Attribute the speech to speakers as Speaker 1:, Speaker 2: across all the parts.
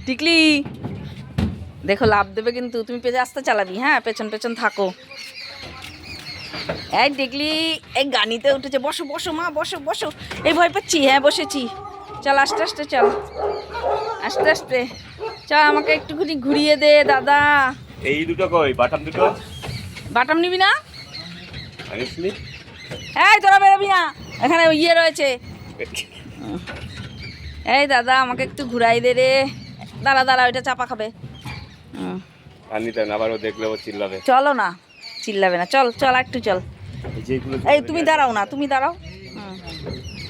Speaker 1: টিকলি দেখো লাভ দেবে কিন্তু, তুমি পেজে আস্তে চালাবি, হ্যাঁ পেছন পেছন থাকো। এই টিকলি এই গানিতে উঠেছে, বসো বসো মা বসো বসো। এই ভয় পাচ্ছি, হ্যাঁ বসেছি। চল আস্তে আস্তে চল, আস্তে আস্তে চল, আমাকে একটুখানি ঘুরিয়ে দে দাদা।
Speaker 2: এই দুটো কই বাটাম দুটো?
Speaker 1: বাটাম নিবি না?
Speaker 2: আনিসনি?
Speaker 1: এই তোরা বেরোবি না, এখানে ইয়ে রয়েছে। এই দাদা আমাকে একটু ঘুরাই দে রে। দাঁড়া দাঁড়া, ওইটা চাপা খাবে।
Speaker 2: আর নিতে না, আবার ও দেখলে ও চিল্লাবে।
Speaker 1: চলো না, চিল্লাবে না, চল চল একটু চল।
Speaker 2: যেগুলো
Speaker 1: এই তুমি দাঁড়াও না, তুমি দাঁড়াও।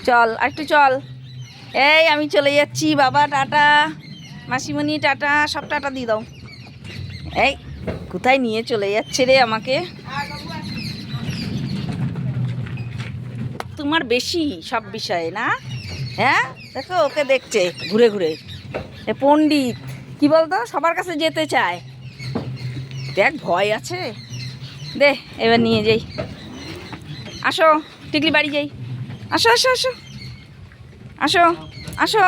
Speaker 1: চল একটু চল। এই আমি চলে যাচ্ছি বাবা, টাটা। মাসিমণি টাটা, সব টাটা দিয়ে দাও। এই কোথায় নিয়ে চলে যাচ্ছে রে আমাকে। তোমার বেশি সব বিষয়ে না, হ্যাঁ দেখো ওকে দেখছে ঘুরে ঘুরে। এ পণ্ডিত কি বলতো, সবার কাছে যেতে চায়। দেখ ভয় আছে, দে এবার নিয়ে যাই। আসো টিকলি বাড়ি যাই, আসো আসো আসো আসো আসো।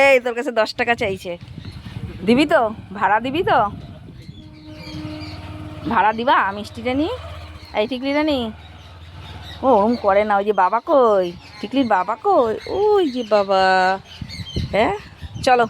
Speaker 1: এই তোর কাছে 10 টাকা চাইছে, দিবি তো? ভাড়া দিবি তো? ভাড়া দিবা মিষ্টিটা নি? এই টিকলিটা নি? ও ওরম করে না। ওই যে বাবা কই, টিকলির বাবা কই? ওই যে বাবা। হ্যাঁ চলো।